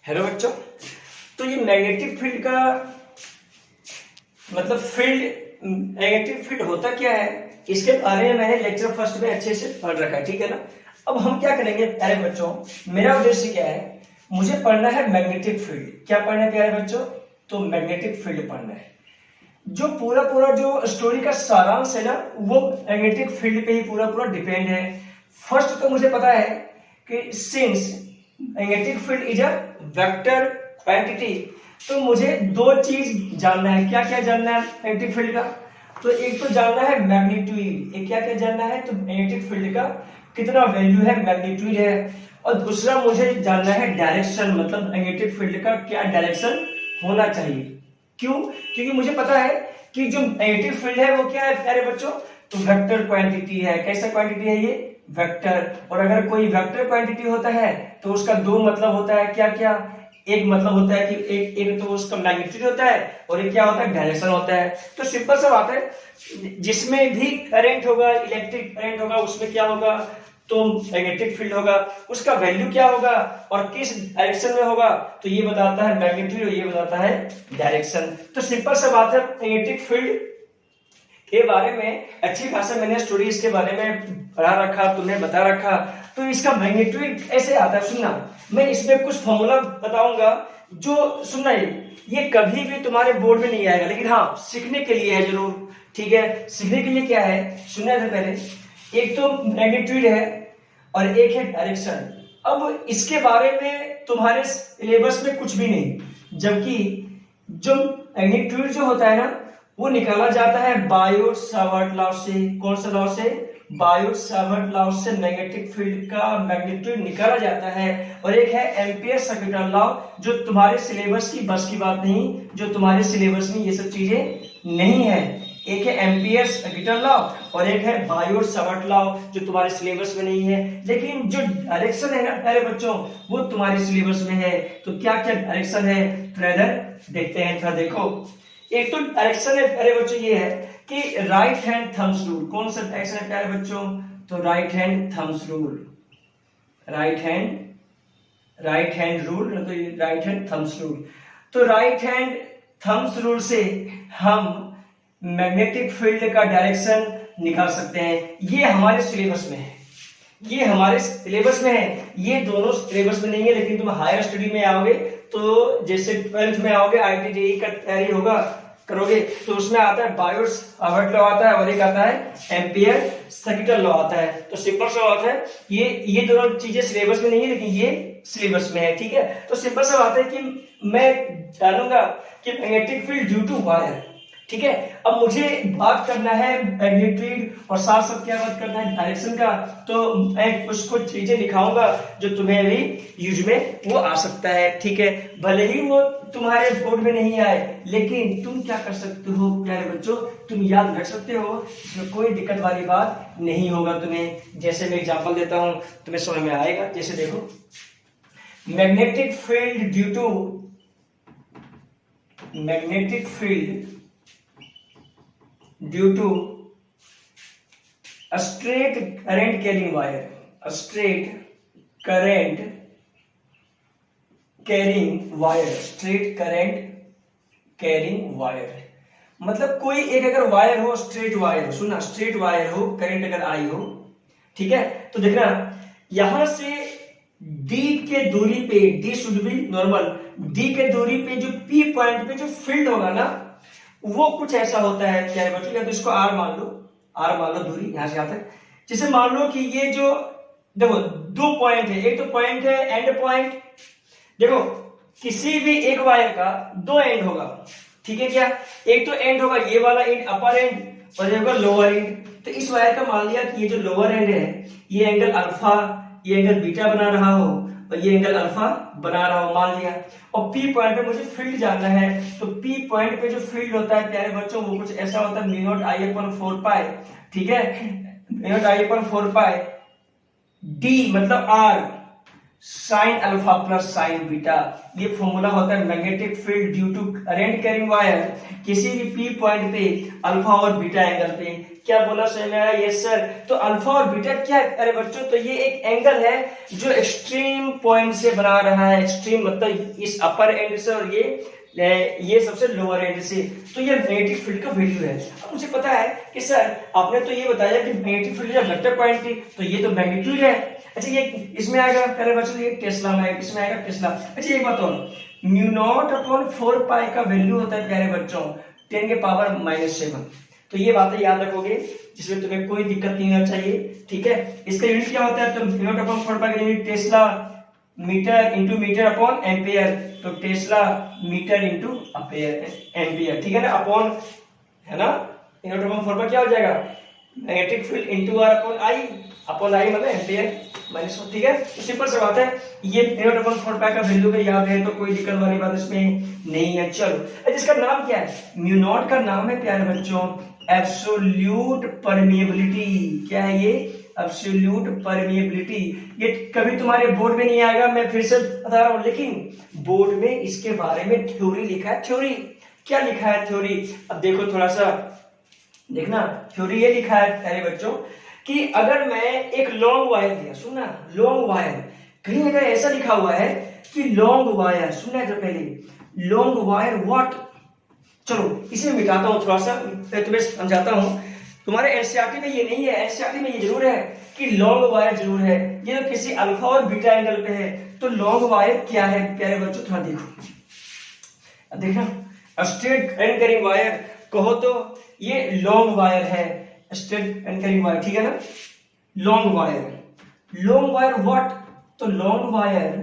Hello बच्चों। तो ये मैग्नेटिक फील्ड का मतलब मैग्नेटिक फील्ड होता क्या है, इसके बारे में मैंने लेक्चर फर्स्ट में अच्छे से पढ़ रखा है, ठीक है ना। अब हम क्या करेंगे प्यारे बच्चों, मेरा उद्देश्य क्या है, मुझे पढ़ना है मैग्नेटिक फील्ड। क्या पढ़ना है प्यारे बच्चों? तो मैग्नेटिक फील्ड पढ़ना है। जो पूरा जो स्टोरी का सारांश है ना, वो मैग्नेटिक फील्ड पे ही पूरा डिपेंड है। फर्स्ट तो मुझे पता है कि since magnetic field is a vector quantity, तो मुझे दो चीज जानना है। क्या क्या जानना है मैग्नेटिक फील्ड का? तो एक तो जानना है मैग्नीट्यूड। एक क्या क्या जानना है? तो मैग्नेटिक फील्ड का कितना वैल्यू है, मैग्नीट्यूड है। और दूसरा मुझे जानना है डायरेक्शन, मतलब मैग्नेटिक फील्ड का क्या डायरेक्शन होना चाहिए। क्यों? क्योंकि मुझे पता है कि जो मैग्नेटिक फील्ड है वो क्या है प्यारे बच्चों, तो वेक्टर क्वांटिटी है। कैसा क्वांटिटी है ये? वेक्टर। और अगर कोई वेक्टर क्वांटिटी होता है तो उसका दो मतलब होता है। क्या क्या? एक मतलब होता है कि एक तो उसका मैग्नीट्यूड होता है और एक क्या होता है, डायरेक्शन होता है। तो सिंपल सा बात है, जिसमें भी करंट होगा, इलेक्ट्रिक करंट होगा, उसमें क्या होगा, तो मैग्नेटिक फील्ड होगा। उसका वैल्यू क्या होगा और किस डायरेक्शन में होगा, तो ये बताता है मैग्नीट्यूड और ये बताता है डायरेक्शन। तो सिंपल सा बात है, मैग्नेटिक फील्ड के बारे में अच्छी खासा मैंने स्टोरीज के बारे में पढ़ा रखा, तुम्हें बता रखा। तो इसका मैग्नीट्यूड ऐसे आता है, सुनना, मैं इसमें कुछ फॉर्मूला बताऊंगा जो सुनना, ये कभी भी तुम्हारे बोर्ड में नहीं आएगा, लेकिन हाँ सीखने के लिए है जरूर, ठीक है। सीखने के लिए क्या है, सुनने से पहले, एक तो मैग्नीट्यूड है और एक है डायरेक्शन। अब इसके बारे में तुम्हारे सिलेबस में कुछ भी नहीं, जबकि जो मैग्नीट्यूड जो होता है ना, वो निकाला जाता है बायोट सावर्ट लॉ से। कौन सा लॉ से? बायोट सावर्ट लॉ से मैग्नेटिक फील्ड का मैग्नीट्यूड निकाला जाता है। और एक है एम्पियर सर्किटल लॉ, जो तुम्हारे सिलेबस की बस की बात नहीं, जो तुम्हारे सिलेबस में ये सब चीजें नहीं है। एक है एम्पियर सर्किटल लॉ और एक है बायोट सावर्ट लॉ, जो तुम्हारे सिलेबस में नहीं है। लेकिन जो डायरेक्शन है ना प्यारे बच्चों, वो तुम्हारे सिलेबस में है। तो क्या क्या डायरेक्शन है, थोड़ा इधर देखते हैं, थोड़ा देखो। एक तो डायरेक्शन है प्यारे बच्चों, ये है कि राइट हैंड थंब्स रूल। कौन सा डायरेक्शन है प्यारे बच्चों? तो right hand thumbs rule, right hand rule, तो राइट हैंड थंब्स रूल। तो राइट हैंड थंब्स रूल से हम मैग्नेटिक फील्ड का डायरेक्शन निकाल सकते हैं। ये हमारे सिलेबस में है, ये हमारे सिलेबस में है। ये दोनों सिलेबस में नहीं है, लेकिन तुम हायर स्टडी में आओगे तो जैसे 12th में आओगे, IIT JEE का तैयारी होगा करोगे, तो उसमें आता है बायोट सावर्ट लॉ आता है और एक आता है एम्पियर सर्किटल लॉ आता है। तो सिंपल सा बात है, ये दोनों चीजें सिलेबस में नहीं है, लेकिन ये सिलेबस में है, ठीक है। तो सिंपल सा बात है कि मैं जानूंगा कि magnetic field due to wire, ठीक है। अब मुझे बात करना है मैग्नीट्यूड और साथ साथ क्या बात करना है, डायरेक्शन का। तो मैं उसको चीजें दिखाऊंगा जो तुम्हें भी यूज में वो आ सकता है, ठीक है। भले ही वो तुम्हारे बोर्ड में नहीं आए, लेकिन तुम क्या कर सकते हो प्यारे बच्चों, तुम याद रख सकते हो, इसमें कोई दिक्कत वाली बात नहीं होगा तुम्हें। जैसे मैं एग्जांपल देता हूं, तुम्हें समझ में आएगा। जैसे देखो, magnetic field due to magnetic field due to a straight current carrying wire, a straight current carrying wire, straight current carrying wire, मतलब कोई एक अगर वायर हो, स्ट्रेट वायर हो, सुना, स्ट्रेट वायर हो, करंट अगर आई हो, ठीक है। तो देखना, यहां से D के दूरी पे, D should be normal, D के दूरी पे जो P पॉइंट पे जो फील्ड होगा ना, वो कुछ ऐसा होता है क्या बच्चों, या तो इसको R मान लो दूरी यहां से आता है। जैसे मान लो कि ये जो देखो दो पॉइंट है, एक तो पॉइंट है एंड पॉइंट। देखो किसी भी एक वायर का दो एंड होगा, ठीक है क्या। एक तो एंड होगा ये वाला एंड, अपर एंड, और ये होगा लोअर एंड। तो इस वायर का मान लिया कि ये जो लोअर एंड है, ये एंगल अल्फा, ये एंगल बीटा बना रहा हो और ये एंगल अल्फा बना रहा हो, मान लिया। और P पॉइंट पे मुझे फील्ड जानना है, तो P पॉइंट पे जो फील्ड होता है प्यारे बच्चों, वो कुछ ऐसा होता है, mu naught I upon 4 pi, ठीक है, mu naught I upon 4 pi D मतलब R sine alpha plus sine beta. ये फॉर्मूला होता है magnetic field due to current carrying wire किसी भी पी पॉइंट पे अल्फा और बीटा एंगल पे। क्या बोला सर मेरा? Yes sir. तो अल्फा और बीटा क्या है? अरे बच्चों, तो ये एक एंगल है जो एक्सट्रीम पॉइंट से बना रहा है। एक्सट्रीम मतलब इस अपर एंड से और ये सबसे लोअर एंड से। तो ये मैग्नेटिक फील्ड का वैल्यू है। अब मुझे पता है कि सर आपने तो ये बताया कि मैग्नेटिक फील्ड जब वेक्टर पॉइंट थी तो ये तो मैग्नीट्यूड है। अच्छा, ये इसमें आएगा, पहले बच्चों ये टेस्ला में आएगा, इसमें आएगा टेस्ला। अच्छा एक बात और, म्यू नॉट अपॉन 4 पाई का वैल्यू होता है प्यारे बच्चों 10 के पावर -7। तो ये बातें याद रखोगे जिसमें तुम्हें कोई दिक्कत नहीं होना चाहिए, ठीक है। इसका यूनिट क्या होता है? तो म्यू नॉट अपॉन 4 पाई का unit tesla metre into metre upon ampere. तो टेस्ला मीटर इंटू एम्पियर, ठीक है ना, अपॉन, है ना। म्यू नॉट अपॉन 4 पाई क्या हो जाएगा? Magnetic field into R upon I मतलब एम्पियर -1, ठीक है। तो सिंपल सा बात है। ये म्यू नॉट अपॉन 4 पाई का वैल्यू भी याद है तो कोई दिक्कत वाली बात इसमें नहीं है। चलो, इसका नाम क्या है? म्यू नॉट का नाम है प्यारे बच्चों एब्सोल्यूट परमिएबिलिटी। क्या है ये? Absolute permeability. ये कभी तुम्हारे बोर्ड में नहीं आएगा, मैं फिर से बता रहा हूं, लेकिन बोर्ड में इसके बारे में थ्योरी लिखा है। थ्योरी क्या लिखा है? थ्योरी अब देखो, थोड़ा सा देखना। थ्योरी ये लिखा है प्यारे बच्चों कि अगर मैं एक लॉन्ग वायर दिया, सुनना, लॉन्ग वायर, कहीं अगर ऐसा लिखा हुआ है कि लॉन्ग वायर, सुनना जब पहले, लॉन्ग वायर व्हाट। चलो इसे मिटाता हूं, थोड़ा सा तुम्हें समझाता हूं। तुम्हारे एनसीईआरटी में ये नहीं है, एनसीईआरटी में ये जरूर है कि लॉन्ग वायर जरूर है। ये तो किसी अल्फा और बीटा एंगल पे है। तो लॉन्ग वायर क्या है प्यारे बच्चों? थोड़ा देखो, देखना, स्ट्रेट करंट कैरिंग वायर कहो तो ये लॉन्ग वायर है, स्ट्रेट करंट कैरिंग वायर, ठीक है ना। Long wire what? तो लॉन्ग वायर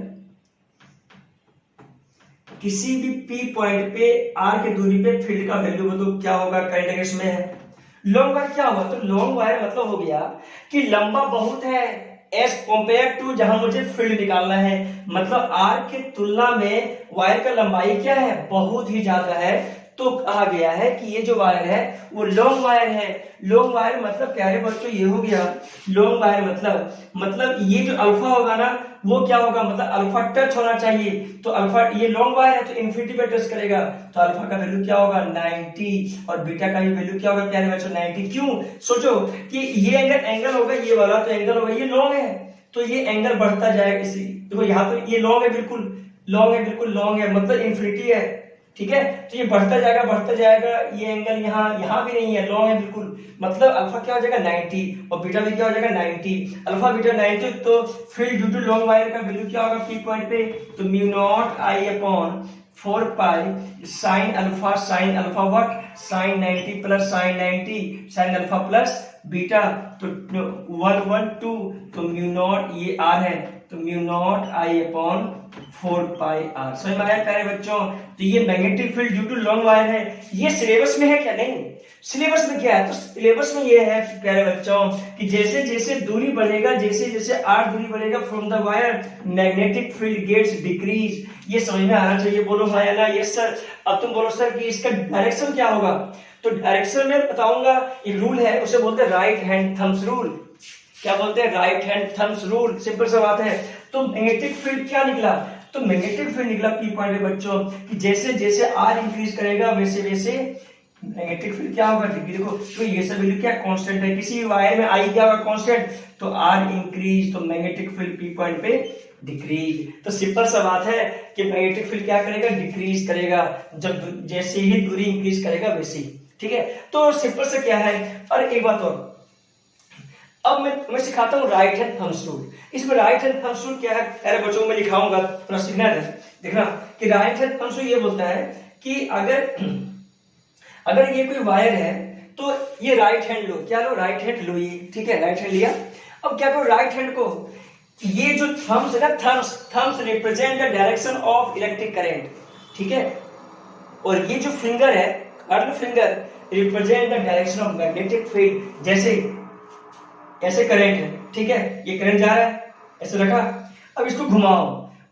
किसी भी पी पॉइंट पे आर की दूरी पे फील्ड का वैल्यू बताओ क्या होगा? करंट अगेंस्ट में है। लॉन्ग वायर क्या हुआ? तो लॉन्ग वायर मतलब हो गया कि लंबा बहुत है एज कंपेयर टू जहां मुझे फील्ड निकालना है। मतलब आर की तुलना में वायर का लंबाई क्या है? बहुत ही ज्यादा है। तो कहा गया है कि ये जो वायर है वो लॉन्ग वायर है। लॉन्ग वायर मतलब प्यारे बच्चों ये हो गया लॉन्ग वायर मतलब ये जो अल्फा होगा ना वो क्या होगा? मतलब अल्फा टच होना चाहिए। तो अल्फा, ये लॉन्ग वायर है तो इन्फिनिटी पे टच करेगा। तो अल्फा का वैल्यू क्या होगा? 90। और बीटा का भी वैल्यू क्या होगा प्यारे बच्चों? 90। क्यों? सोचो कि ये एंगल होगा, ये वाला तो एंगल होगा, ये लॉन्ग है तो ये एंगल बढ़ता जाएगा। इसी देखो यहाँ पर ये लॉन्ग है, बिल्कुल लॉन्ग है मतलब इन्फिनिटी है, ठीक है। तो ये बढ़ता जाएगा। ये एंगल यहाँ भी नहीं है, लॉन्ग है बिल्कुल। मतलब अल्फा क्या हो जाएगा? 90 और बीटा भी क्या हो जाएगा? 90। Alpha beta 90। तो field due to long wire का वैल्यू क्या होगा पी पॉइंट पे? तो mu naught I upon 4 pi sine alpha what? Sine 90 प्लस sine 90 sine alpha plus beta. तो 112। तो म्यू नॉट, ये आर है, तो mu naught I upon 4 pi R. समझ में आया प्यारे बच्चों? तो ये magnetic field due to long wire है। ये सिलेबस में है क्या? नहीं। सिलेबस में क्या है? तो सिलेबस में ये है प्यारे बच्चों कि जैसे जैसे दूरी बढ़ेगा, जैसे जैसे आर दूरी बढ़ेगा from the wire, magnetic field gets decrease. ये समझ में आना चाहिए। बोलो हाँ या ना? Yes sir. अब तुम बोलो सर कि इसका डायरेक्शन क्या होगा? तो डायरेक्शन में बताऊंगा, एक रूल है उसे बोलते हैं राइट हैंड थम्स रूल। क्या बोलते हैं? Right hand thumbs rule. Simple सा बात है। तो मैग्नेटिक फील्ड क्या निकला? तो मैग्नेटिक फील्ड निकला पी पॉइंट में बच्चों कि जैसे जैसे आर इंक्रीज करेगा वैसे वैसे मैग्नेटिक फील्ड क्या होगा? डिग्री। देखो तो ये सब वैल्यू क्या कांस्टेंट है, किसी वायर में आई क्या होगा? कांस्टेंट। तो आर इंक्रीज तो मैग्नेटिक फील्ड पी पॉइंट पे डिक्रीज। तो सिंपल सा बात है कि मैग्नेटिक फील्ड क्या करेगा? डिक्रीज करेगा जब जैसे ही दूरी इंक्रीज करेगा वैसे ही, ठीक है। तो सिंपल से क्या है। और एक बात और, अब मैं सिखाता हूँ राइट हैंड थम्स रूल। इसमें राइट हैंड थम्स रूल क्या है अरे बच्चों में लिखाऊंगा, थोड़ा सीखना है। देखना कि राइट हैंड थम्स रूल ये बोलता है कि अगर ये कोई वायर है तो ये राइट हैंड लो। क्या लो? राइट हैंड लो ये, ठीक है। राइट हैंड लिया। अब क्या करो? राइट हैंड को, ये जो थम्स है ना, thumbs represent the direction of electric current, ठीक है। और ये जो फिंगर है, अर्ल finger, represent the direction of magnetic field. जैसे ऐसे करंट है, ठीक है, ये करंट जा रहा है, ऐसे रखा। अब इसको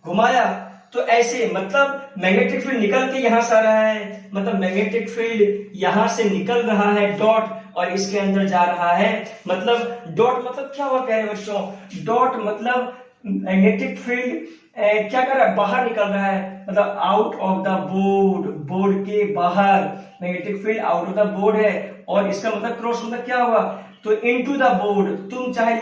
घुमाया तो ऐसे, मतलब मैग्नेटिक फील्ड निकल के यहां से आ रहा है, मतलब मैग्नेटिक फील्ड यहां से निकल रहा है डॉट और इसके अंदर जा रहा है। मतलब डॉट मतलब क्या हुआ प्यारे बच्चों? डॉट मतलब मैग्नेटिक फील्ड क्या कर रहा है, बाहर निकल रहा है, मतलब out of the board, board के बाहर magnetic field out of the board है, और इसका मतलब क्रॉस मतलब क्या हुआ, तो इनटू द बोर्ड, तुम चाहे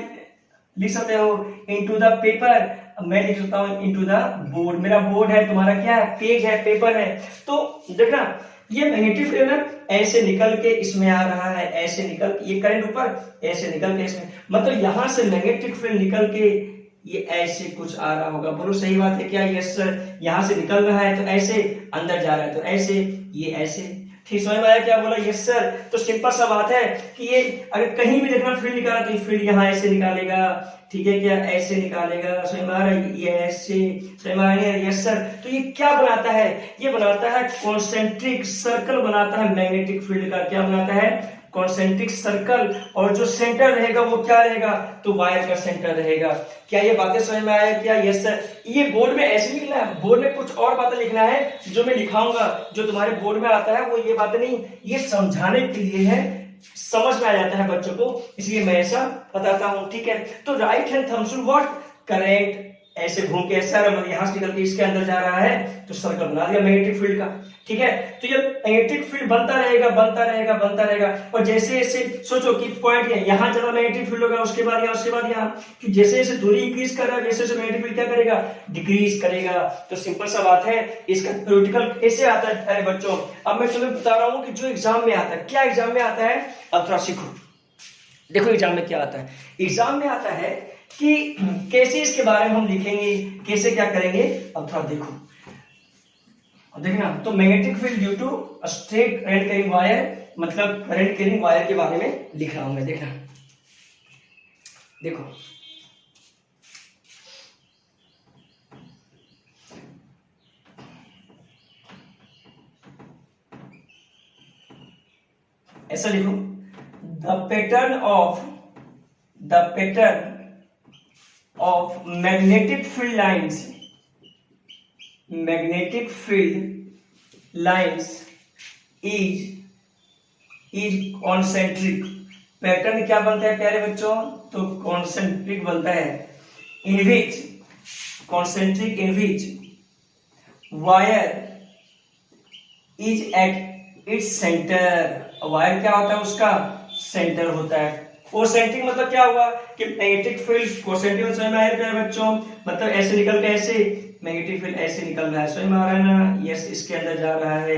लिख सकते हो इनटू द पेपर, मैं लिख सकता हूं इनटू द बोर्ड, मेरा बोर्ड है, तुम्हारा क्या है, पेज है, पेपर है। तो देखना ये मैग्नेटिक फील्ड ना ऐसे निकल के इसमें आ रहा है, ऐसे निकल, ये करंट ऊपर ऐसे निकल के इसमें, मतलब यहां से मैग्नेटिक फील्ड निकल के ये ऐसे कुछ आ रहा होगा, बोलो सही बात है क्या, यस सर, यहां से निकल रहा है तो ऐसे, अंदर जा रहा है तो ऐसे, ये ऐसे, ठीक समझ में आया क्या बोला, यस सर। तो सिंपल सा बात है कि ये अगर कहीं भी देखना फील्ड निकाला तो ये फील्ड यहाँ ऐसे निकालेगा, ठीक है क्या, ऐसे निकालेगा, समझ में आ रहा है, ये ऐसे, समझ में आ रहा है, यस सर। तो ये क्या बनाता है, ये बनाता है कॉन्सेंट्रिक सर्कल बनाता है मैग्नेटिक फील्ड का, क्या बनाता है, कॉन्सेंट्रिक सर्कल, और जो सेंटर रहेगा वो क्या रहेगा, तो वायर का सेंटर रहेगा। क्या ये बातें समझ में आया क्या, यस सर। ये बोर्ड में ऐसे लिखना है, बोर्ड में कुछ और बातें लिखना है जो मैं लिखाऊंगा, जो तुम्हारे बोर्ड में आता है वो ये बातें नहीं, ये समझाने के लिए है, समझ में आ जाता है बच्चों को, इसलिए मैं ऐसा बताता हूं, ठीक है। तो right hand thumb rule what, correct, ऐसे घूम के ऐसा यहां से निकल के इसके अंदर जा रहा है तो सर्कल बना दिया मैग्नेटिक फील्ड का, ठीक है। तो ये मैग्नेटिक फील्ड बनता रहेगा, बनता रहेगा, बनता रहेगा, और जैसे जैसे सोचो कि पॉइंट है यहाँ ज्यादा मैग्नेटिक फील्ड होगा, उसके बाद यहाँ, उसके बाद यहाँ, कि जैसे जैसे दूरी इंक्रीज कर रहा है वैसे वैसे मैग्नेटिक फील्ड क्या करेगा, डिक्रीज करेगा। तो सिंपल सा बात है, इसका थ्योरेटिकल कैसे आता है अरे बच्चों, अब मैं तुम्हें बता रहा हूँ कि जो एग्जाम में आता है, क्या एग्जाम में आता है, अब थोड़ा सीखो, देखो एग्जाम में क्या आता है, एग्जाम में आता है कि कैसे इसके बारे में हम लिखेंगे, कैसे क्या करेंगे, अब थोड़ा देखो, देखना। तो magnetic field due to straight current carrying wire, मतलब करंट कैरिंग वायर के बारे में लिख रहा हूं मैं, देखना, देखो ऐसा लिखो, the pattern of magnetic field lines, magnetic field lines is concentric, pattern क्या बनता है प्यारे बच्चों, तो कॉन्सेंट्रिक बनता है, in which concentric in which wire is at its center, wire क्या होता है, उसका सेंटर होता है। कोसेंट्रिक मतलब क्या हुआ कि मैग्नेटिक फील्ड कोसेंट्रिक समझ में आया प्यारे बच्चों, मतलब ऐसे निकल के ऐसे, मैग्नेटिक फील्ड ऐसे निकल रहा है, समझ में आ रहा है ना, यस, इसके अंदर जा रहा है,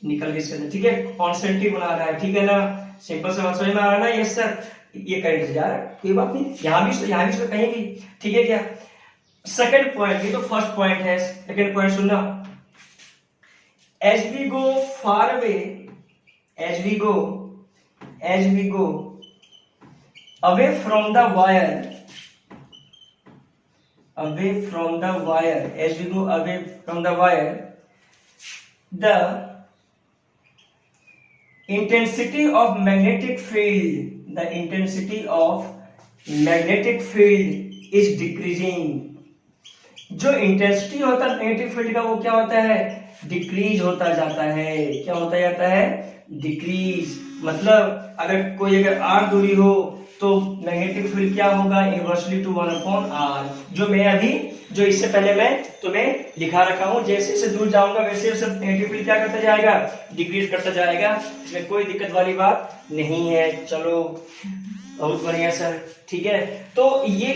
निकल के इसके अंदर, ठीक है, कॉन्सेंट्रिक बना रहा है, ठीक है ना, सिंपल सा समझ में आ रहा है ना, यस सर। ये करंट से जा रहा है, कोई बात नहीं, यहाँ भी कहीं भी, ठीक है क्या। सेकंड पॉइंट, ये तो फर्स्ट पॉइंट है, सेकंड पॉइंट सुनना, as we go far away, as we go away from the wire, as we go away from the wire, the intensity of magnetic field is decreasing, जो intensity होता है magnetic field का वो क्या होता है, decrease होता जाता है, क्या होता जाता है, डिक्रीज, मतलब अगर r दूरी हो तो मैग्नेटिक फील्ड क्या होगा, इनवर्सली टू 1/r, जो इससे पहले मैं तुम्हें लिखा रखा हूं, जैसे जैसे दूर जाऊंगा वैसे वैसे मैग्नेटिक फील्ड क्या करता जाएगा, डिक्रीज करता जाएगा, इसमें कोई दिक्कत वाली बात नहीं है। चलो बहुत बढ़िया सर, ठीक है। तो ये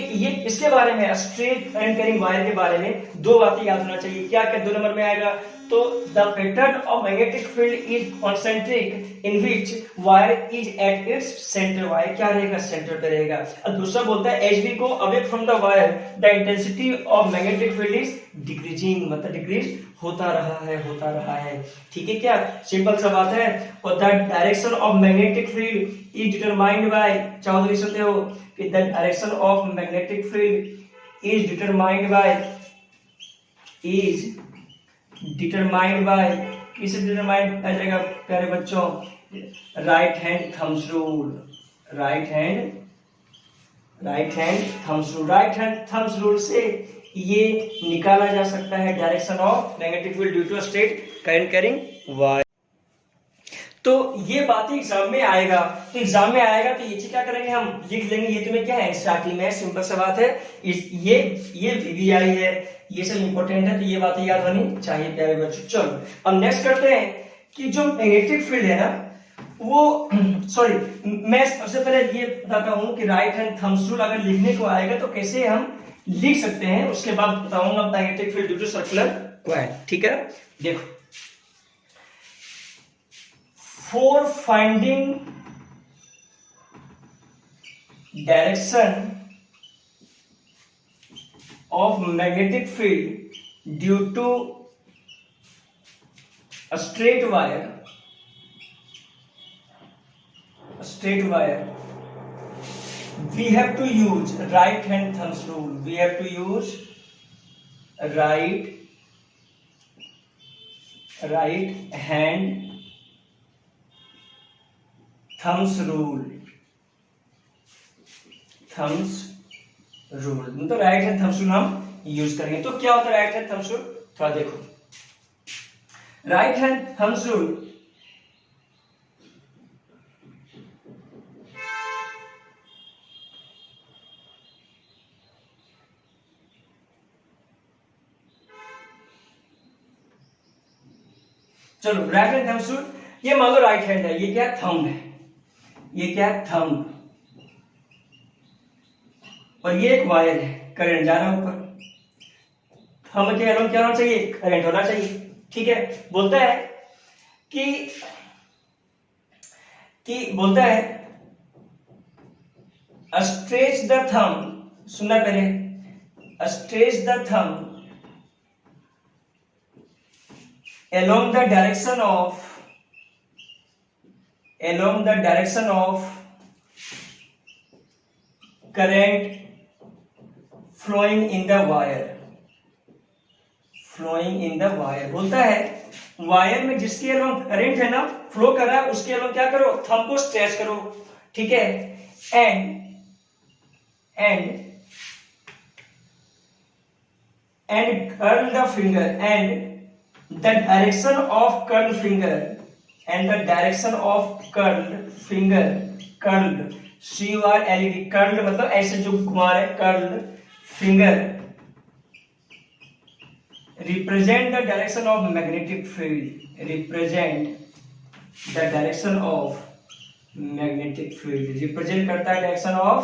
इसके बारे में स्ट्रेट करंट कैरिंग वायर के बारे में दो बातें याद होना चाहिए, क्या क्या 2 नंबर में आएगा, तो the pattern of magnetic field is concentric in which wire is at its centre, wire क्या रहेगा, सेंटर पे रहेगा। और दूसरा बोलता है as we go away from the wire the intensity of magnetic field is decreasing, मतलब डिक्रीज होता रहा है, ठीक है क्या, सिंपल सा बात है। और the direction of magnetic field is determined by, चाहो तो लिख सकते हो कि the direction of magnetic field is determined by, किससे डिटरमाइंड आ जाएगा प्यारे बच्चों, राइट हैंड थंब्स रूल से ये निकाला जा सकता है direction of magnetic field due to straight current carrying wire. तो ये बात एग्जाम में आएगा, तो एग्जाम में आएगा तो ये चीज क्या करेंगे, हम लिख लेंगे। ये तुम्हें क्या है स्टार्टिंग में, सिंपल सा बात है। ये वीवीआई है, ये सब इंपॉर्टेंट है, तो ये बातें याद होनी चाहिए प्यारे बच्चों। चलो अब नेक्स्ट करते हैं कि जो मैग्नेटिक फील्ड है ना वो सॉरी, मैं सबसे पहले ये बताता हूं कि राइट हैंड थंब रूल अगर लिखने को आएगा तो कैसे हम लिख सकते हैं, उसके बाद बताऊंगा magnetic field due to circular coil. ठीक है, देखो, for finding direction of magnetic field due to a straight wire, we have to use right hand thumbs rule. We have to use right hand thumbs rule. मतलब right hand thumbs rule हम use करेंगे। तो क्या होता है right hand thumbs rule, थोड़ा देखो। Right hand thumbs rule चलो राइट हैंड थंब्स रूल, ये मान लो राइट हैंड है, ये क्या थंब है, ये क्या थंब, और ये एक वायर है, करंट जा रहा है ऊपर, थंब के अलोंग क्या होना चाहिए, करंट होना चाहिए। ठीक है, बोलता है कि बोलता है स्ट्रेच द थंब, सुनना पहले, stretch the thumb along the direction of current flowing in the wire, बोलता है वायर में जिसके अलोंग करंट है ना फ्लो कर रहा है, उसके अलोंग क्या करो, थंब को स्ट्रेच करो। ठीक है, and curl the finger, and the direction of curl finger, curled CURLED, curled मतलब ऐसे जो घुमा रहे, curled finger represent the direction of magnetic field, represent करता है डायरेक्शन ऑफ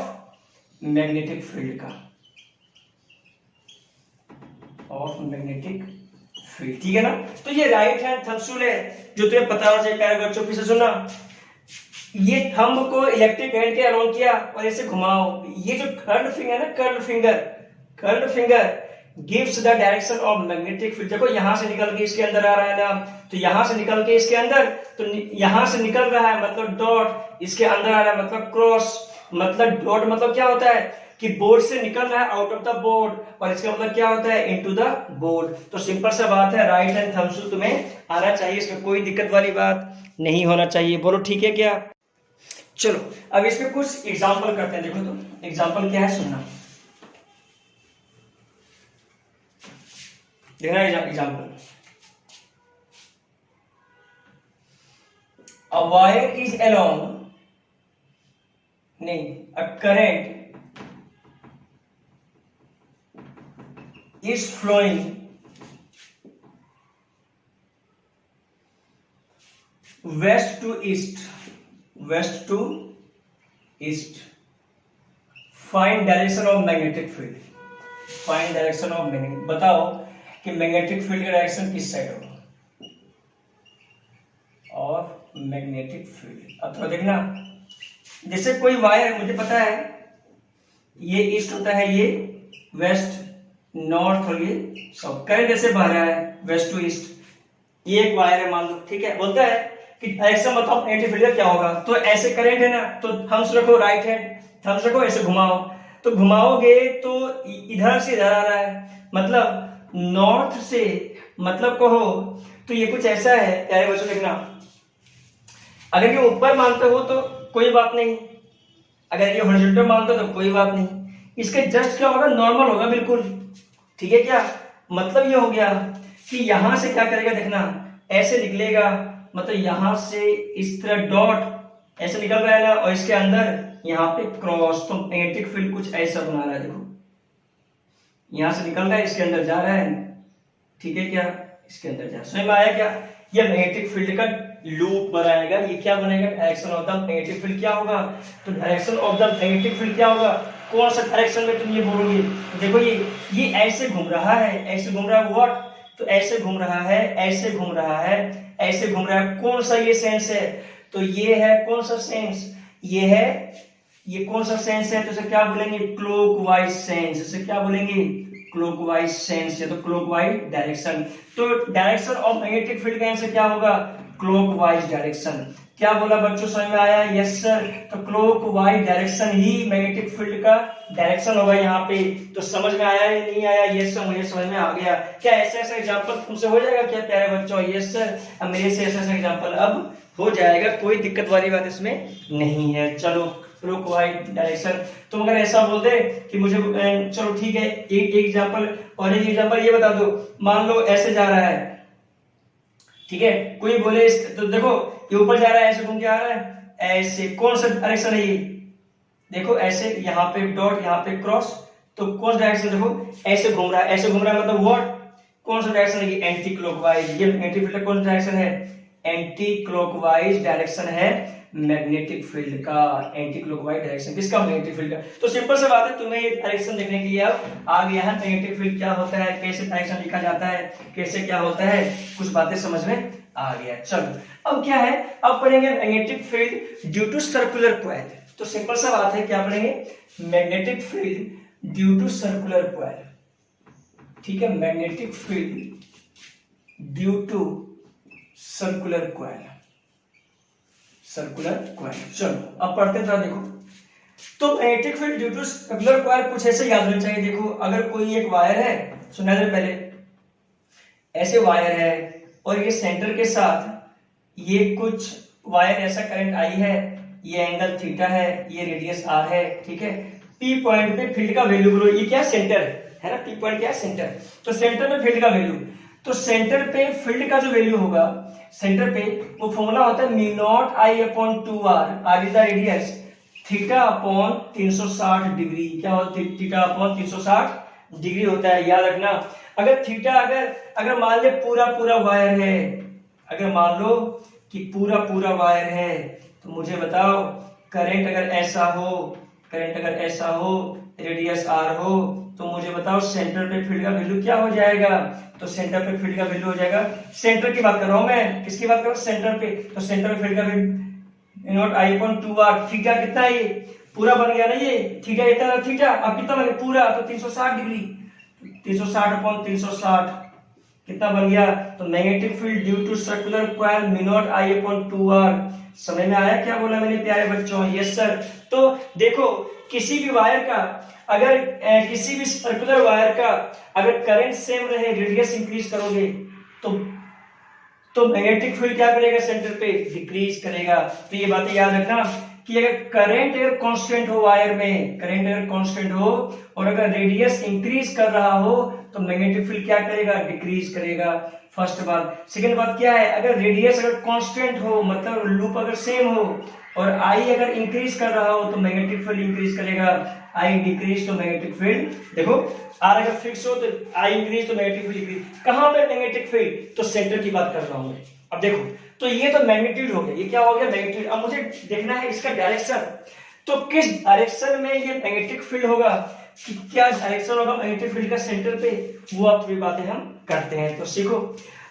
मैग्नेटिक फील्ड का, ठीक है ना। तो ये राइट हैंड थंब रूल है जो तुम्हें पता होना चाहिए प्यारे बच्चों। फिर से सुनना, ये थंब को इलेक्ट्रिक हैंड के अलोंग किया और ऐसे घुमाओ, ये जो कर्ल्ड फिंगर है ना, curled finger gives the direction of magnetic field. देखो यहां से निकल के इसके अंदर आ रहा है ना, तो यहां से निकल के इसके अंदर, तो यहां से निकल रहा है मतलब डॉट, इसके अंदर आ रहा है मतलब क्रॉस, मतलब डॉट मतलब क्या होता है कि बोर्ड से निकल रहा है आउट ऑफ द बोर्ड, और इसका मतलब क्या होता है इनटू द बोर्ड। तो सिंपल सा बात है, राइट हैंड थंब रूल तुम्हें आना चाहिए, इसमें कोई दिक्कत वाली बात नहीं होना चाहिए। बोलो ठीक है क्या। चलो अब इस पे कुछ एग्जांपल करते हैं। देखो तो एग्जांपल क्या है, सुनना, देखना example. A wire is along, नहीं, a current is flowing west to east, find direction of magnetic field, बताओ कि मैग्नेटिक फील्ड का डायरेक्शन किस साइड होगा, और मैग्नेटिक फील्ड। अब थोड़ा देखना, जैसे कोई वायर, मुझे पता है ये ईस्ट होता है, ये वेस्ट, नॉर्थ और ये साउथ, करंट ऐसे बह रहा है वेस्ट टू ईस्ट, ये एक वायर है मान लो। ठीक है, बोलता है कि डायरेक्शन बताओ मैग्नेटिक फील्ड का क्या होगा। तो ऐसे करंट है ना, तो थंब्स रखो, राइट हैंड थंब्स रखो, ऐसे घुमाओ, तो घुमाओगे तो इधर से इधर आ रहा है, मतलब नॉर्थ से, मतलब कहो तो ये कुछ ऐसा है प्यारे बच्चों। देखना, अगर ये ऊपर मानते हो तो कोई बात नहीं, अगर ये हॉरिजॉन्टल मानते हो तो कोई बात नहीं, इसके जस्ट क्या होगा, नॉर्मल होगा बिल्कुल। ठीक है क्या, मतलब ये हो गया कि यहां से क्या करेगा, देखना ऐसे निकलेगा मतलब यहां से इस तरह डॉट ऐसे निकल रहा है ना, और इसके अंदर यहाँ पे क्रॉस, तो मैग्नेटिक फील्ड कुछ ऐसा बना रहा है। देखो यहां से निकल रहा है, इसके अंदर जा रहा है, ठीक है क्या, इसके अंदर जा, समझ में आया क्या? ये मैग्नेटिक फील्ड का लूप बनाएगा। ये क्या बनेगा? Direction of the magnetic field क्या होगा? तो direction of the magnetic field क्या होगा? कौन सा डायरेक्शन में तुम ये बोलोगे? देखो ये ऐसे घूम रहा है, ऐसे घूम रहा है, व्हाट? तो ऐसे घूम रहा है, ऐसे घूम रहा है, ऐसे घूम रहा है। कौन सा ये सेंस है? तो ये है कौन सा सेंस? ये है, ये कौन सा सेंस है? तो इसे क्या बोलेंगे? Clockwise sense. इसे क्या बोलेंगे? क्लॉकवाइज सेंस, या तो क्लॉकवाइज डायरेक्शन। तो डायरेक्शन ऑफ मैग्नेटिक फील्ड का आंसर क्या होगा? Clockwise direction. क्या बोला बच्चों, समझ में आया? Yes sir. तो क्लॉकवाइज डायरेक्शन ही मैग्नेटिक फील्ड का डायरेक्शन होगा यहाँ पे। तो समझ में आया या नहीं आया? यस सर, मुझे समझ में आ गया। क्या ऐसा ऐसा एग्जांपल तुमसे हो जाएगा क्या प्यारे बच्चों? यस सर, अब मेरे से ऐसा ऐसा एग्जांपल अब हो जाएगा, कोई दिक्कत वाली बात इसमें नहीं है। चलो क्लॉकवाइज डायरेक्शन, तुम अगर ऐसा बोल दे कि मुझे चलो ठीक है, एक एग्जांपल और एक एग्जांपल ये बता दो। मान लो ऐसे जा रहा है, ठीक है, कोई बोले तो देखो ये ऊपर जा रहा है, ऐसे घूम के आ रहा है, ऐसे, कौन सा डायरेक्शन है ये? देखो ऐसे, यहाँ पे डॉट, यहाँ पे क्रॉस, तो कौन सा डायरेक्शन? देखो ऐसे घूम रहा है, ऐसे घूम रहा है, मतलब व्हाट? कौन सा डायरेक्शन है ये? Anti clockwise. ये मैग्नेटिक फील्ड कौन सा डायरेक्शन है? एंटी क्लॉकवाइज डायरेक्शन है मैग्नेटिक फील्ड का। एंटी क्लॉकवाइज डायरेक्शन किसका? मैग्नेटिक फील्ड का। तो सिंपल सा बात है, तुम्हें ये डायरेक्शन देखने के लिए अब आ गया है, मैग्नेटिक फील्ड क्या होता है, कैसे डायरेक्शन लिखा जाता है, कैसे क्या होता है, कुछ बातें समझ में आ गया। चलो अब क्या है, अब पढ़ेंगे magnetic field due to circular coil. तो सिंपल सा बात है, क्या पढ़ेंगे? Magnetic field due to circular coil, ठीक है, magnetic field due to circular coil, circular coil. चलो अब पढ़ते हैं, देखो तो magnetic field due to circular coil कुछ ऐसे याद होना चाहिए। देखो अगर कोई एक वायर है, सुना दे पहले, ऐसे वायर है और ये सेंटर के साथ ये कुछ वायर ऐसा करंट आई है, ये एंगल थीटा है, ये रेडियस आर है, ठीक है। पी पॉइंट पे फील्ड का वैल्यू बोलो, ये क्या सेंटर है ना, पी पॉइंट क्या है? सेंटर। तो सेंटर में फील्ड का वैल्यू, तो सेंटर पे फील्ड का जो वैल्यू होगा सेंटर पे, वो फॉर्मूला होता है mu naught I upon 2r, R is the radius, theta upon 360 degree. क्या होता है? थीटा अपॉन 360 डिग्री होता है, याद रखना। अगर थीटा अगर मान ले पूरा पूरा वायर है, अगर मान लो कि पूरा पूरा वायर है, तो मुझे बताओ करंट अगर ऐसा हो, करंट अगर ऐसा हो, रेडियस आर हो, तो मुझे बताओ सेंटर पे फील्ड का वैल्यू क्या हो जाएगा? तो सेंटर पे फील्ड का वैल्यू हो जाएगा, सेंटर की बात कर रहा हूं मैं, किसकी बात कर रहा हूं? सेंटर पे। तो सेंटर पे फील्ड का value not I upon 2r, theta कितना है? ये पूरा बन गया ना, ये थीटा इतना, थीटा अब कितना बन गया? पूरा, तो 360 डिग्री, 360 अपॉन 360 कितना बन गया? तो magnetic field due to circular coil mu naught I upon 2r। समझ में आया क्या बोला मैंने प्यारे बच्चों? Yes sir. तो देखो किसी भी वायर का, अगर किसी भी सर्कुलर वायर का अगर करंट सेम रहे, रेडियस इंक्रीज करोगे तो मैग्नेटिक फील्ड क्या करेगा? सेंटर पे डिक्रीज करेगा। तो ये बातें याद रखना कि अगर करंट अगर कांस्टेंट हो वायर में, करंट अगर कांस्टेंट हो और अगर रेडियस इंक्रीज कर रहा हो, तो मैग्नेटिक फील्ड क्या करेगा? डिक्रीज करेगा। फर्स्ट बात। सेकंड बात क्या है? अगर रेडियस अगर कांस्टेंट हो, मतलब लूप अगर सेम हो, और आई अगर इंक्रीज कर रहा हो, तो मैग्नेटिक फील्ड इंक्रीज करेगा। आई डिक्रीज तो मैग्नेटिक फील्ड, देखो आर अगर फिक्स हो तो आई इंक्रीज तो मैग्नेटिक फील्ड डिक्रीज। कहां पे मैग्नेटिक फील्ड? तो सेंटर की बात कर रहा हूं। अब देखो, तो ये तो मैग्नीट्यूड हो गया, ये क्या हो गया? मैग्नीट्यूड। अब मुझे देखना है इसका डायरेक्शन, तो किस डायरेक्शन में ये मैग्नेटिक फील्ड होगा, कि क्या डायरेक्शन होगा मैग्नेटिक फील्ड का सेंटर पे, वो आप थोड़ी बातें हम करते हैं, तो सीखो।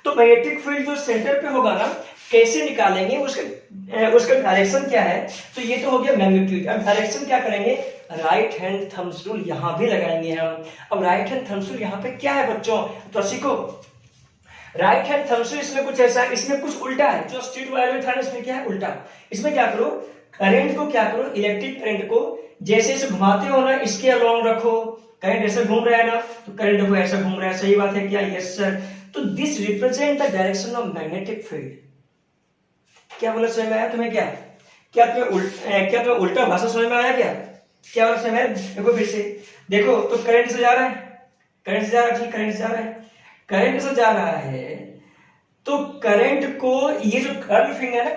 तो मैग्नेटिक फील्ड जो सेंटर पे होगा ना, कैसे निकालेंगे उसका डायरेक्शन क्या है? तो ये तो हो गया मैग्नीट्यूड। अब डायरेक्शन क्या करेंगे? राइट हैंड थंब्स रूल यहां भी लगाएंगे हम। अब राइट हैंड थंब्स रूल यहां पे क्या है बच्चों? तो सीखो, राइट हैंड थंब्स रूल इसमें कुछ ऐसा है, इसमें कुछ उल्टा है। जो स्ट्रेट वायर में था इसमें क्या है? उल्टा। इसमें क्या करो, करंट को क्या करो, इलेक्ट्रिक करंट को जैसे इसे घुमाते हो ना, इसके अलोंग रखो। करंट ऐसे घूम रहा है ना, तो करंट देखो ऐसा घूम रहा है, सही बात है क्या? Yes sir. तो this represent the direction of magnetic field. क्या बोला समझ में आया तुम्हें? क्या तुम्हें उल्टा भाषा समझ में आया क्या? क्या बोला समझ में? देखो फिर से देखो, तो करंट से जा रहा है, करंट से जा रहा है, ठीक, करंट से जा रहा है, करंट से जा रहा है, तो करंट को, ये जो कर्ल फिंगर है ना,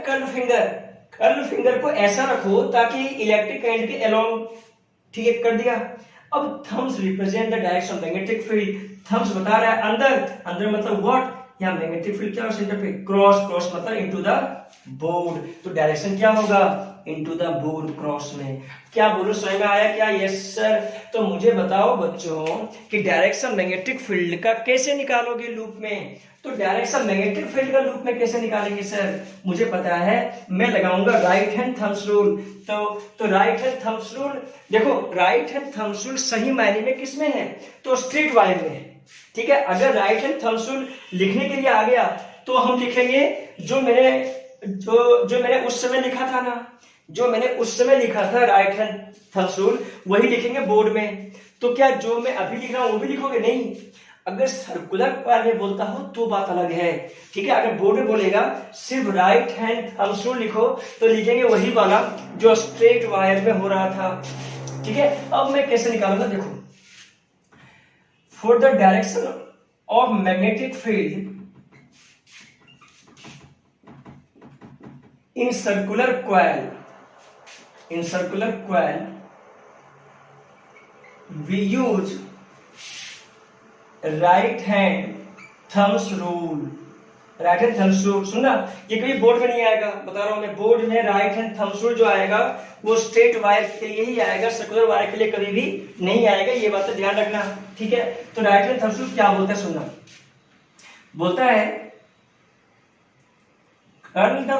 कर्ल फिंगर को ऐसा रखो ताकि इलेक्ट्रिक करंट के अलोंग, ठीक है, कर दिया। अब thumbs represent the direction magnetic field, thumbs बता रहा है अंदर मतलब व्हाट, यहाँ मैग्नेटिक फील्ड क्या है सेंटर पे, क्रॉस मतलब इनटू द बोर्ड, तो डायरेक्शन क्या होगा, इनटू द बोर्ड, क्रॉस में। क्या बोलो, समझ में आया क्या? Yes sir. तो मुझे बताओ बच्चों कि डायरेक्शन मैग्नेटिक फील्ड का कैसे निकालोगे लूप में? तो डायरेक्शन मैग्नेटिक फील्ड का लूप में कैसे निकालेंगे सर? मुझे पता है, मैं लगाऊंगा राइट हैंड थंब्स रूल। तो राइट हैंड थंब्स रूल, देखो राइट हैंड थंब्स रूल सही मायने में किसमें है? तो स्ट्रेट वायर में है, ठीक है। अगर राइट हैंड थंब्स रूल लिखने के लिए आ गया तो हम लिखेंगे जो मैंने उस समय लिखा था ना, जो मैंने उस समय लिखा था राइट हैंड थंब्स रूल, वही लिखेंगे बोर्ड में। तो क्या जो मैं अभी लिख रहा हूं वो भी लिखोगे? नहीं। अगर सर्कुलर वायर में बोलता हूं तो बात अलग है, ठीक है। अगर बोर्ड में बोलेगा सिर्फ राइट हैंड थंब्स रूल लिखो तो लिखेंगे वही वाला जो स्ट्रेट वायर में हो रहा था, ठीक है। अब मैं कैसे निकालूंगा, देखो, for the direction of magnetic field in circular coil we use right hand thumbs rule। Right hand thumbs rule सुनना, ये कभी बोर्ड में नहीं आएगा, बता रहा हूं मैं। बोर्ड में राइट हैंड थंब्स रूल जो आएगा वो स्ट्रेट वायर के लिए ही आएगा, सर्कुलर वायर के लिए कभी भी नहीं आएगा, ये बात ध्यान रखना, ठीक है। तो राइट हैंड थंब्स रूल क्या बोलता है सुनना, बोलता है curl the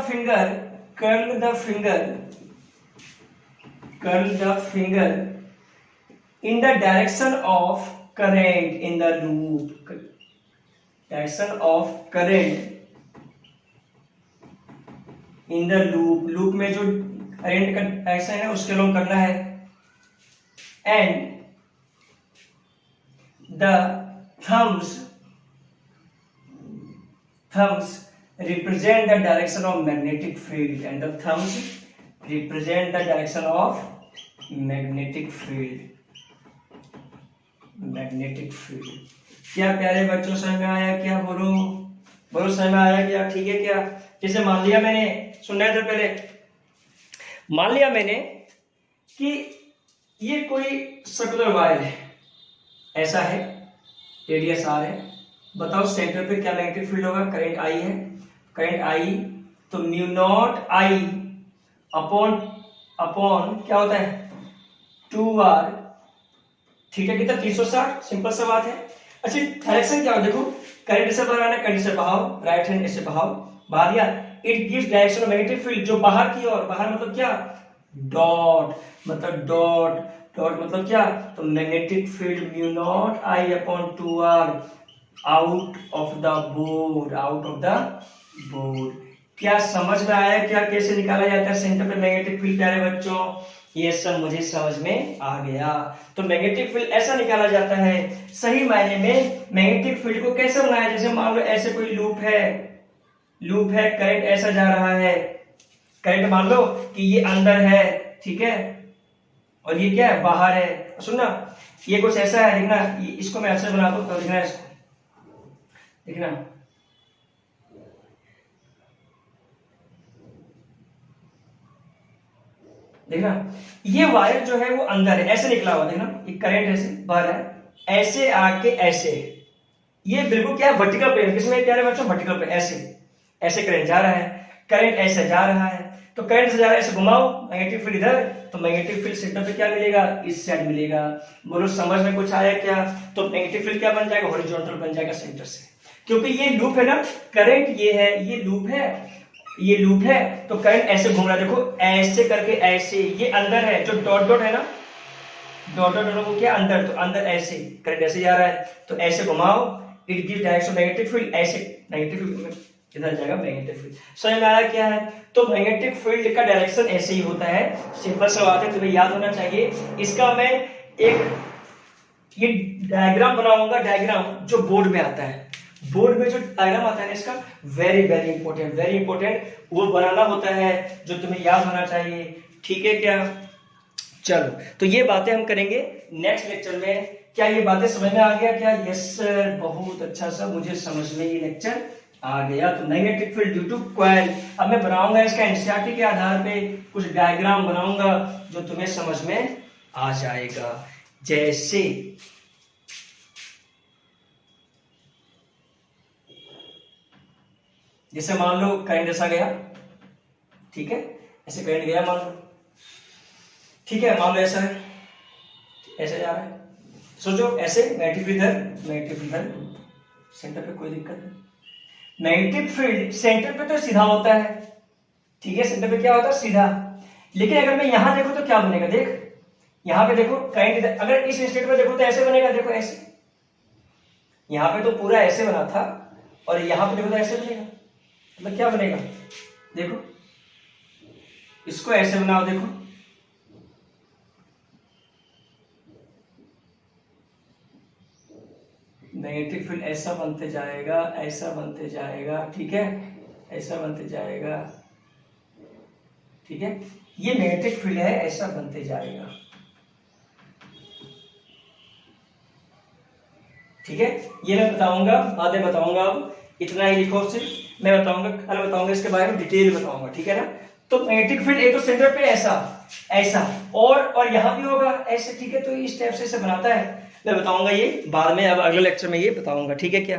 finger in the direction of current in the loop, direction of current in the loop में जो करंट का डायरेक्शन है उसके लोग करना है, and the thumbs represent the direction of magnetic field, and the thumbs represent the direction of magnetic field। क्या प्यारे बच्चों समझ में आया क्या? बोलो समझ में आया क्या? ठीक है क्या? जैसे मान लिया मैंने, सुनना है तो पहले, मान लिया मैंने कि ये कोई सर्कुलर वायर है, ऐसा है, रेडियस आर है, बताओ सेंटर पे क्या मैग्नेटिक फील्ड होगा? करंट आई है, करंट आई, तो म्यू नॉट आई अपॉन क्या होता है, 2r, ठीक है, कितना 360, सिंपल सा बात है। अच्छा डायरेक्शन क्या हो, देखो करंट से बाहर आना, करंट से बहाव, राइट हैंड ऐसे बहा दिया, it gives direction of magnetic field, जो बाहर की ओर, बाहर मतलब क्या, डॉट मतलब क्या, तो magnetic field mu naught I upon 2r out of the board. क्या समझ में आया क्या कैसे निकाला जाता है सेंटर पे मैग्नेटिक फील्ड? प्यारे बच्चों ये सब मुझे समझ में आ गया। तो मैग्नेटिक फील्ड ऐसा निकाला जाता है, सही मायने में मैग्नेटिक फील्ड को कैसे बनाया, जैसे मान लो ऐसे कोई लूप है, करंट ऐसा जा रहा है, करंट मान लो कि ये अंदर है, ठीक है, और ये क्या है, बाहर है। सुनना, ये कुछ ऐसा है, देखना, इसको मैं ऐसे बना दूं तो देखना, इसको देखना, ये वायर जो है वो अंदर है, ऐसे निकला हुआ, देखना, ये करंट ऐसे बाहर है, ऐसे आके ऐसे, ये बिल्कुल क्या है, वर्टिकल प्लेन, किसमें प्यारे बच्चों, वर्टिकल प्लेन, ऐसे करंट जा रहा है, करंट ऐसे जा रहा है, तो करंट से जा रहा है, ऐसे घुमाओ, मैग्नेटिक फील्ड इधर, तो मैग्नेटिक फील्ड सेंटर पे क्या मिलेगा, इस साइड मिलेगा। बोलो समझ में कुछ आया क्या? तो मैग्नेटिक फील्ड क्या बन जाएगा, हॉरिजॉन्टल बन जाएगा सेंटर से, क्योंकि ये लूप है ना, करंट ये है, ये लूप है, तो करंट ऐसे घूम रहा है, देखो ऐसे करके, ऐसे, ये अंदर है, जो डॉट है ना, डॉट वो क्या अंदर, तो अंदर ऐसे करंट ऐसे जा रहा है, तो ऐसे घुमाओ, it gives direction magnetic field, ऐसे मैग्नेटिक फील्ड इधर जाएगा मैग्नेटिक फील्ड। समझ में आया क्या है? तो मैग्नेटिक फील्ड का डायरेक्शन ऐसे ही होता है, सिंपल सा बात है, तुम्हें याद होना चाहिए। इसका मैं एक ये डायग्राम बनाऊंगा, डायग्राम जो बोर्ड में आता है, बोर्ड में जो डायग्राम आता है इसका वेरी इंपॉर्टेंट वो बनाना होता है, जो तुम्हें याद होना चाहिए, ठीक है क्या? चलो, तो ये बातें हम करेंगे नेक्स्ट लेक्चर में। क्या ये बातें समझ में आ गया क्या? यस सर, बहुत अच्छा सा मुझे समझ में ये लेक्चर आ गया। तो magnetic field due to coil. अब मैं बनाऊंगा इसका एनसीईआरटी के आधार पे कुछ डायग्राम बनाऊंगा जो तुम्हें समझ में आ जाएगा। जैसे मान लो करंट ऐसा गया, ठीक है, ऐसे करंट गया मान लो, ठीक है, मान लो ऐसा है, ऐसे जा रहा है, सोचो ऐसे मैग्नेटिक फील्ड सेंटर पे कोई दिक्कत नहीं। मैग्नेटिक फील्ड सेंटर पे तो सीधा होता है, ठीक है, सेंटर पे क्या होता है, सीधा। लेकिन अगर मैं यहां देखो तो क्या बनेगा, देख यहां पे देखो करंट, अगर इस इंस्टेंट पे देखो तो ऐसे बनेगा, देखो ऐसे, यहां पे तो पूरा ऐसे बना था और यहां पे देखो तो ऐसे बनेगा, मतलब क्या बनेगा, देखो इसको ऐसे बनाओ, देखो मैग्नेटिक फील्ड ऐसा बनते जाएगा, ऐसा बनते जाएगा, ठीक है, ऐसा बनते जाएगा, ठीक है, ये मैग्नेटिक फील्ड है, ऐसा बनते जाएगा, ठीक है। ये मैं बताऊंगा, बाद में बताऊंगा, अब इतना ही लिखो सिर्फ, मैं बताऊंगा कल, बताऊंगा इसके बारे में डिटेल बताऊंगा, ठीक है ना। तो मैग्नेटिक फील्ड एक तो सेंटर पे ऐसा ऐसा और यहां भी होगा ऐसे, ठीक है, तो इस टाइप से बनाता है, मैं बताऊंगा ये बाद में, अब अगले लेक्चर में ये बताऊंगा, ठीक है क्या।